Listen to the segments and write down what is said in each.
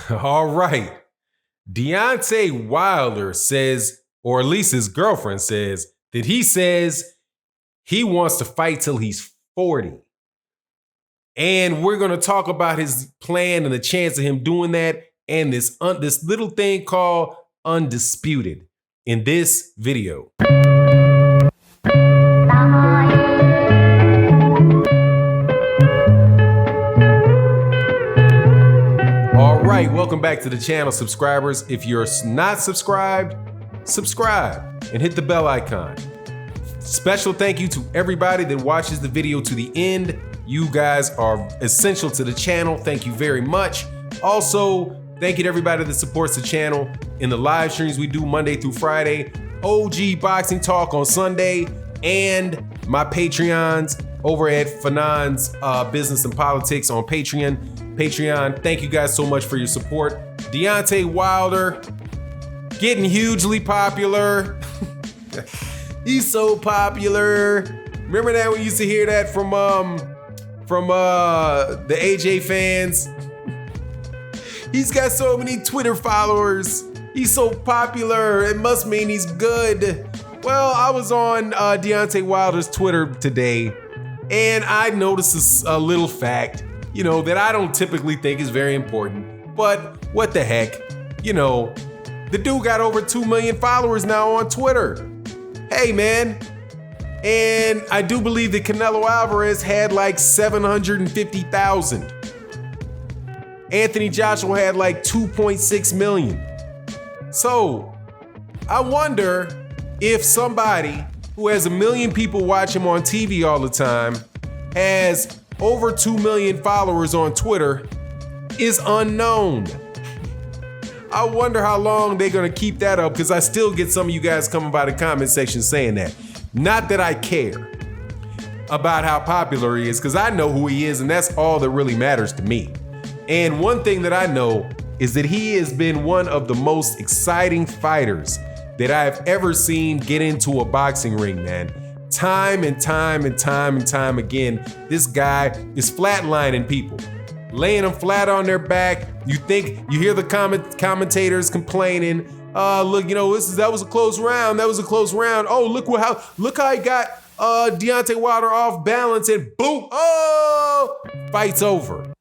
All right. Deontay Wilder says, or at least his girlfriend says, that he says he wants to fight till he's 40. And we're going to talk about his plan and the chance of him doing that and this little thing called Undisputed in this video. All right, welcome back to the channel, subscribers. If you're not subscribed, subscribe and hit the bell icon. Special thank you to everybody that watches the video to the end. You guys are essential to the channel. Thank you very much. Also, thank you to everybody that supports the channel in the live streams we do Monday through Friday, OG Boxing Talk on Sunday, and my Patreons over at Fanon's Business and Politics on Patreon. Thank you guys so much for your support. Deontay Wilder getting hugely popular. He's so popular. Remember that we used to hear that from the AJ fans? He's got so many Twitter followers. He's so popular. It must mean he's good. Well, I was on Deontay Wilder's Twitter today, and I noticed a little fact, that I don't typically think is very important, but what the heck, the dude got over 2 million followers now on Twitter. Hey, man. And I do believe that Canelo Alvarez had like 750,000. Anthony Joshua had like 2.6 million. So I wonder if somebody who has 1 million people watch him on TV all the time, has over 2 million followers on Twitter, is unknown. I wonder how long they're gonna keep that up, because I still get some of you guys coming by the comment section saying that. Not that I care about how popular he is, because I know who he is, and that's all that really matters to me. And one thing that I know is that he has been one of the most exciting fighters that I've ever seen get into a boxing ring, man. Time and time again, this guy is flatlining people, laying them flat on their back. You hear the commentators complaining, look, that was a close round. That was a close round. Oh, look how he got Deontay Wilder off balance, and boom, oh, fight's over.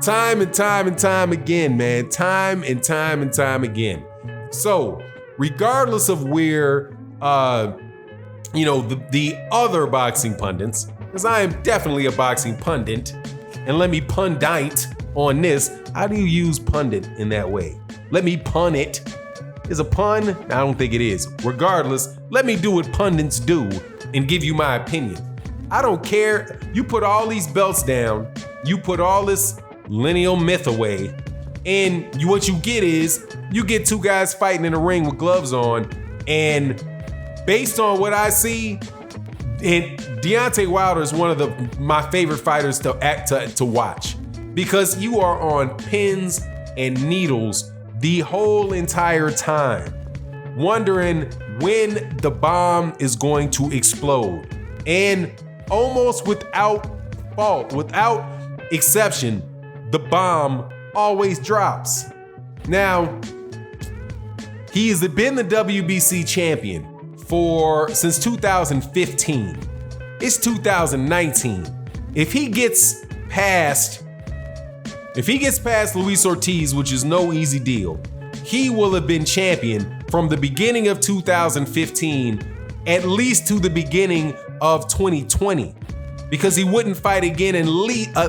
Time and time again, man. Time and time again. So, regardless of where, the other boxing pundits, because I am definitely a boxing pundit, and let me pundite on this. How do you use pundit in that way? Let me pun it. Is a pun? I don't think it is. Regardless, let me do what pundits do and give you my opinion. I don't care. You put all these belts down, you put all this lineal myth away, and what you get is, you get two guys fighting in a ring with gloves on, and based on what I see, and Deontay Wilder is one of my favorite fighters to watch, because you are on pins and needles the whole entire time, wondering when the bomb is going to explode. And almost without fault, without exception, the bomb always drops. Now, he has been the WBC champion since 2015. It's 2019. If he gets past Luis Ortiz, which is no easy deal, he will have been champion from the beginning of 2015, at least to the beginning of 2020, because he wouldn't fight again at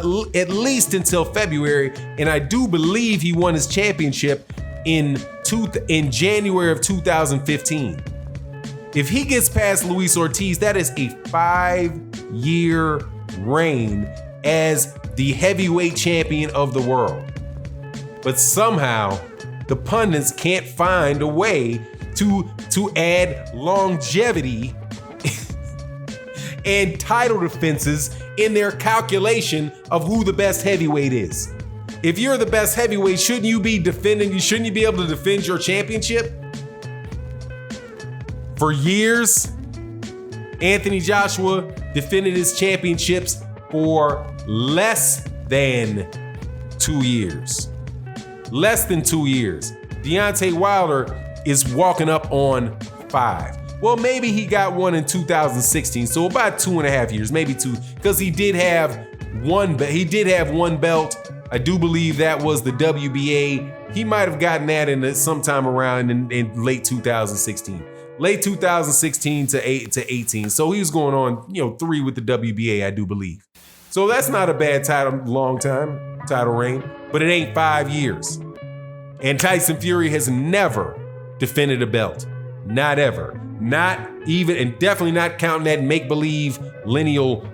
least until February. And I do believe he won his championship in January of 2015. If he gets past Luis Ortiz, that is a 5-year reign as the heavyweight champion of the world. But somehow, the pundits can't find a way to add longevity and title defenses in their calculation of who the best heavyweight is. If you're the best heavyweight, shouldn't you be able to defend your championship? For years, Anthony Joshua defended his championships for less than 2 years. less than 2 years. Deontay Wilder is walking up on 5. Well, maybe he got one in 2016, so about 2.5 years, maybe 2, because he did have one belt. I do believe that was the WBA. He might have gotten that in sometime around in late 2016. Late 2016 to 18. So he was going on, 3 with the WBA, I do believe. So that's not a bad long time title reign, but it ain't 5 years. And Tyson Fury has never defended a belt. Not ever. Not even, and definitely not counting that make-believe lineal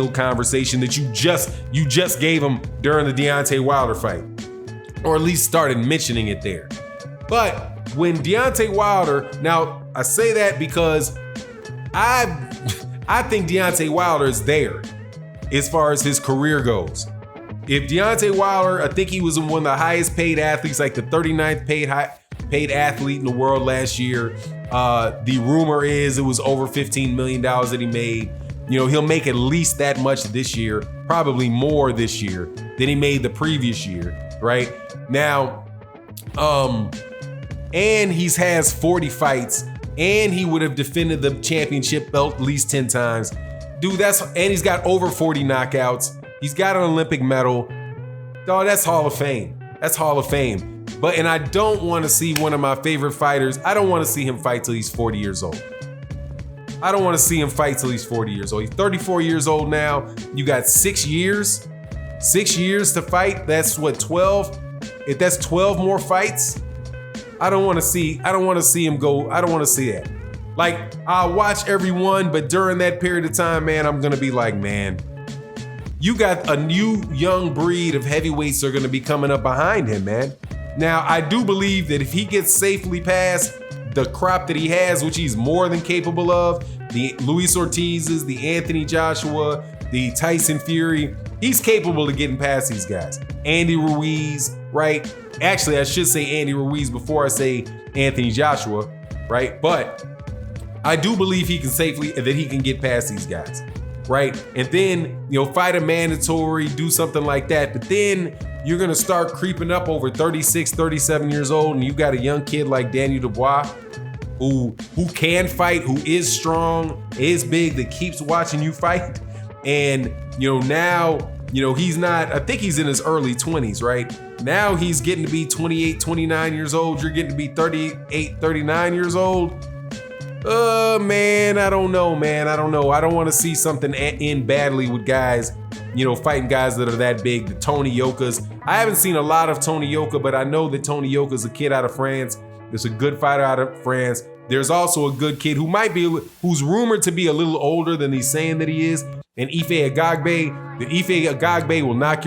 conversation that you just gave him during the Deontay Wilder fight. Or at least started mentioning it there. But when Deontay Wilder, now I say that because I think Deontay Wilder is there as far as his career goes. If Deontay Wilder, I think he was one of the highest paid athletes, like the 39th paid athlete in the world last year. The rumor is it was over $15 million that he made. He'll make at least that much this year, probably more this year than he made the previous year, right? Now, and he has 40 fights, and he would have defended the championship belt at least 10 times. Dude, and he's got over 40 knockouts. He's got an Olympic medal. Dog, that's Hall of Fame. That's Hall of Fame. And I don't want to see one of my favorite fighters. I don't want to see him fight till he's 40 years old. I don't want to see him fight till he's 40 years old. He's 34 years old now. You got 6 years. 6 years to fight. That's what, 12? If that's 12 more fights, I don't want to see him go. I don't want to see that. Like, I'll watch everyone, but during that period of time, man, I'm going to be like, man, you got a new young breed of heavyweights that are going to be coming up behind him, man. Now, I do believe that if he gets safely past the crop that he has, which he's more than capable of, the Luis Ortiz's, the Anthony Joshua, the Tyson Fury, he's capable of getting past these guys. Andy Ruiz, right? Actually, I should say Andy Ruiz before I say Anthony Joshua, right? But I do believe he can get past these guys, right? And then, fight a mandatory, do something like that. But then you're gonna start creeping up over 36, 37 years old, and you got a young kid like Daniel Dubois, who can fight, who is strong, is big, that keeps watching you fight. And now, he's not, I think he's in his early 20s, right? Now he's getting to be 28, 29 years old. You're getting to be 38, 39 years old. Man, I don't know, man. I don't know. I don't want to see something end badly with guys, fighting guys that are that big. The Tony Yokas. I haven't seen a lot of Tony Yoka, but I know that Tony Yoka's a kid out of France. There's a good fighter out of France. There's also a good kid who's rumored to be a little older than he's saying that he is. And Ife Agagbe. The Ife Agagbe will knock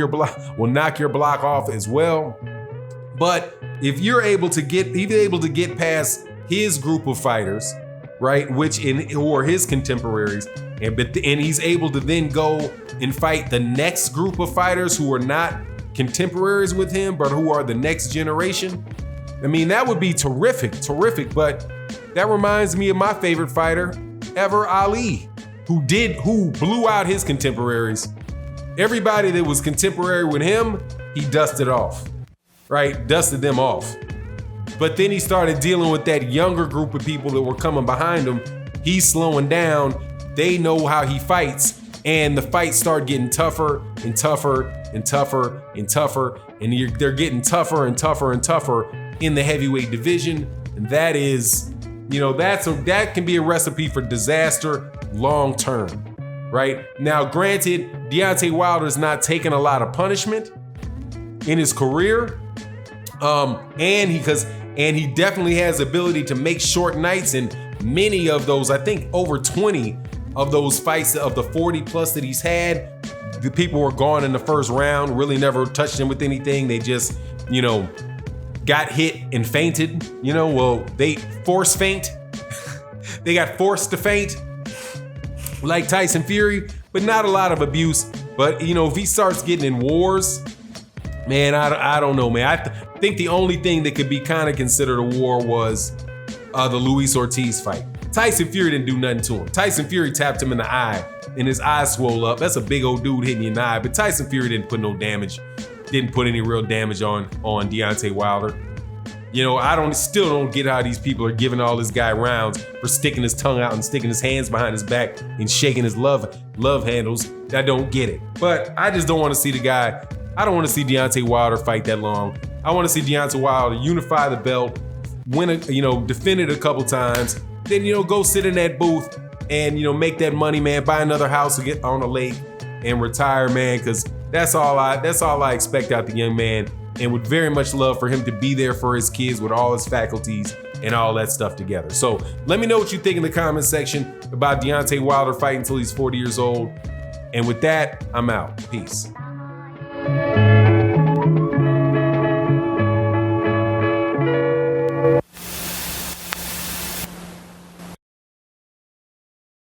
your block off as well. But if you're able to get past his group of fighters, right, who are his contemporaries, and he's able to then go and fight the next group of fighters who are not contemporaries with him, but who are the next generation. I mean, that would be terrific. But that reminds me of my favorite fighter ever, Ali, who blew out his contemporaries. Everybody that was contemporary with him, he dusted off, right? Dusted them off. But then he started dealing with that younger group of people that were coming behind him. He's slowing down. They know how he fights. And the fights start getting tougher and tougher and tougher and tougher. And they're getting tougher and tougher and tougher in the heavyweight division. And that is, that can be a recipe for disaster long term, right? Now, granted, Deontay Wilder's not taking a lot of punishment in his career. And he definitely has the ability to make short nights, and many of those, I think over 20 of those fights of the 40 plus that he's had, the people were gone in the first round, really never touched him with anything. They just, got hit and fainted, they force faint. They got forced to faint like Tyson Fury, but not a lot of abuse. But, if he starts getting in wars, man, I don't know, man. I think the only thing that could be kind of considered a war was the Luis Ortiz fight. Tyson Fury didn't do nothing to him. Tyson Fury tapped him in the eye, and his eye swole up. That's a big old dude hitting you in the eye, but Tyson Fury didn't put no damage didn't put any real damage on Deontay Wilder. You know, I still don't get how these people are giving all this guy rounds for sticking his tongue out and sticking his hands behind his back and shaking his love handles. I don't get it. But I just don't want to see the guy. I don't want to see Deontay Wilder fight that long. I want to see Deontay Wilder unify the belt, defend it a couple times, then, go sit in that booth and, make that money, man, buy another house to get on a lake and retire, man, because that's all I expect out the young man, and would very much love for him to be there for his kids with all his faculties and all that stuff together. So let me know what you think in the comment section about Deontay Wilder fighting until he's 40 years old. And with that, I'm out. Peace.